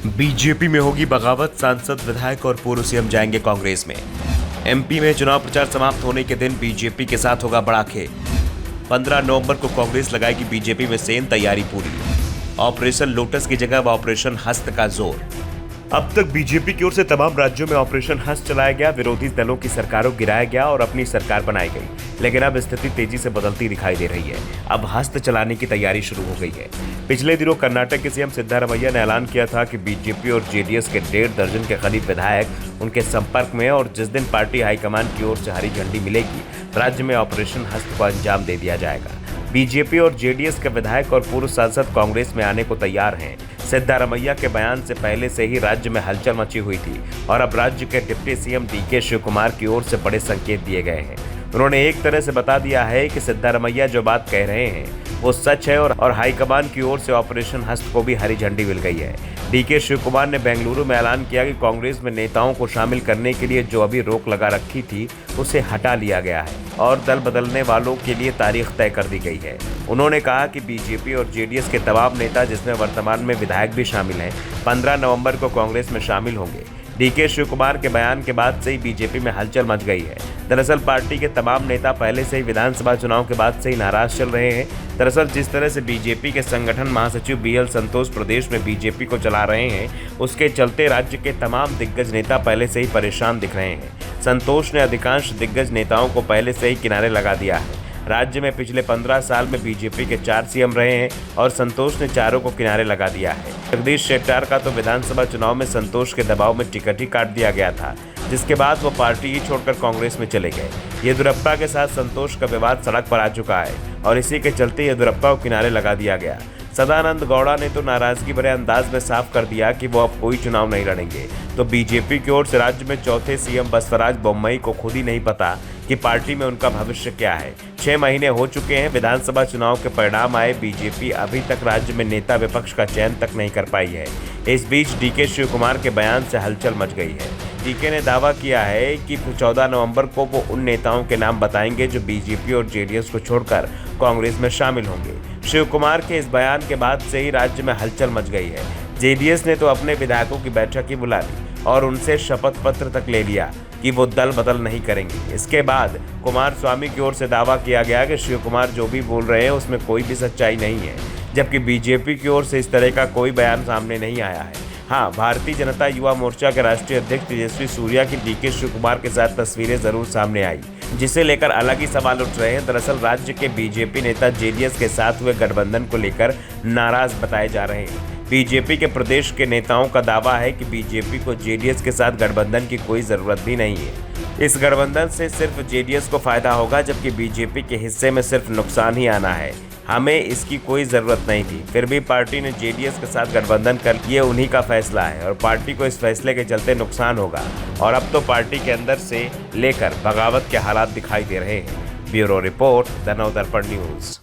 BJP में होगी बगावत, सांसद, विधायक और पूर्व सीएम जाएंगे कांग्रेस में। एमपी में चुनाव प्रचार समाप्त होने के दिन बीजेपी के साथ होगा बड़ा खेल। 15 नवंबर को कांग्रेस लगाएगी बीजेपी में सेंध, तैयारी पूरी। ऑपरेशन लोटस की जगह अब ऑपरेशन हस्त का जोर। अब तक बीजेपी की ओर से तमाम राज्यों में ऑपरेशन हस्त चलाया गया, विरोधी दलों की सरकारों गिराया गया और अपनी सरकार बनाई गई। लेकिन अब स्थिति तेजी से बदलती दिखाई दे रही है। अब हस्त चलाने की तैयारी शुरू हो गई है। पिछले दिनों कर्नाटक के सीएम सिद्धारमैया ने ऐलान किया था कि बीजेपी और जेडीएस के 1.5 दर्जन के करीब विधायक उनके संपर्क में, और जिस दिन पार्टी हाईकमान की ओर से हरी झंडी मिलेगी, राज्य में ऑपरेशन हस्त को अंजाम दे दिया जाएगा। बीजेपी और जेडीएस के विधायक और पूर्व सांसद कांग्रेस में आने को तैयार हैं। सिद्धारमैया के बयान से पहले से ही राज्य में हलचल मची हुई थी और अब राज्य के डिप्टी सीएम डीके शिवकुमार की ओर से बड़े संकेत दिए गए हैं। उन्होंने एक तरह से बता दिया है कि सिद्धारमैया जो बात कह रहे हैं वो सच है और हाईकमान की ओर से ऑपरेशन हस्त को भी हरी झंडी मिल गई है। डीके शिवकुमार ने बेंगलुरु में ऐलान किया कि कांग्रेस में नेताओं को शामिल करने के लिए जो अभी रोक लगा रखी थी उसे हटा लिया गया है और दल बदलने वालों के लिए तारीख तय कर दी गई है। उन्होंने कहा कि बीजेपी और जेडीएस के तमाम नेता, जिसमें वर्तमान में विधायक भी शामिल हैं, 15 नवंबर को कांग्रेस में शामिल होंगे। डीके शिवकुमार के बयान के बाद से ही बीजेपी में हलचल मच गई है। दरअसल पार्टी के तमाम नेता पहले से ही विधानसभा चुनाव के बाद से ही नाराज चल रहे हैं। दरअसल जिस तरह से बीजेपी के संगठन महासचिव बीएल संतोष प्रदेश में बीजेपी को चला रहे हैं, उसके चलते राज्य के तमाम दिग्गज नेता पहले से ही परेशान दिख रहे हैं। संतोष ने अधिकांश दिग्गज नेताओं को पहले से ही किनारे लगा दिया है। राज्य में पिछले 15 साल में बीजेपी के 4 सीएम रहे हैं और संतोष ने चारों को किनारे लगा दिया है। जगदीश शेट्टार का तो विधानसभा चुनाव में संतोष के दबाव में टिकट ही काट दिया गया था, जिसके बाद वो पार्टी ही छोड़कर कांग्रेस में चले गए। येदियुरप्पा के साथ संतोष का विवाद सड़क पर आ चुका है और इसी के चलते येदियुरप्पा को किनारे लगा दिया गया। सदानंद गौड़ा ने तो नाराजगी भरे अंदाज में साफ कर दिया कि वो अब कोई चुनाव नहीं लड़ेंगे। तो बीजेपी की ओर से राज्य में चौथे सीएम बसवराज बोम्मई को खुद ही नहीं पता कि पार्टी में उनका भविष्य क्या है। 6 महीने हो चुके हैं विधानसभा चुनाव के परिणाम आए, बीजेपी अभी तक राज्य में नेता विपक्ष का चयन तक नहीं कर पाई है। इस बीच डीके शिवकुमार के बयान से हलचल मच गई है। डीके ने दावा किया है कि 14 नवंबर को वो उन नेताओं के नाम बताएंगे जो बीजेपी और जेडीएस को छोड़कर कांग्रेस में शामिल होंगे। शिवकुमार के इस बयान के बाद से ही राज्य में हलचल मच गई है। जेडीएस ने तो अपने विधायकों की बैठक ही बुला ली और उनसे शपथ पत्र तक ले लिया कि वो दल बदल नहीं करेंगे। इसके बाद कुमारस्वामी की ओर से दावा किया गया कि शिवकुमार जो भी बोल रहे हैं उसमें कोई भी सच्चाई नहीं है, जबकि बीजेपी की ओर से इस तरह का कोई बयान सामने नहीं आया है। हाँ, भारतीय जनता युवा मोर्चा के राष्ट्रीय अध्यक्ष तेजस्वी सूर्या की डीके शिवकुमार के साथ तस्वीरें जरूर सामने आई, जिसे लेकर अलग ही सवाल उठ रहे हैं। दरअसल राज्य के बीजेपी नेता जेडीएस के साथ हुए गठबंधन को लेकर नाराज बताए जा रहे हैं। बीजेपी के प्रदेश के नेताओं का दावा है कि बीजेपी को जेडीएस के साथ गठबंधन की कोई जरूरत भी नहीं है। इस गठबंधन से सिर्फ जेडीएस को फायदा होगा, जबकि बीजेपी के हिस्से में सिर्फ नुकसान ही आना है। हमें इसकी कोई ज़रूरत नहीं थी, फिर भी पार्टी ने जेडीएस के साथ गठबंधन कर, ये उन्हीं का फैसला है और पार्टी को इस फैसले के चलते नुकसान होगा। और अब तो पार्टी के अंदर से लेकर बगावत के हालात दिखाई दे रहे हैं। Bureau report, the Navdarpan news.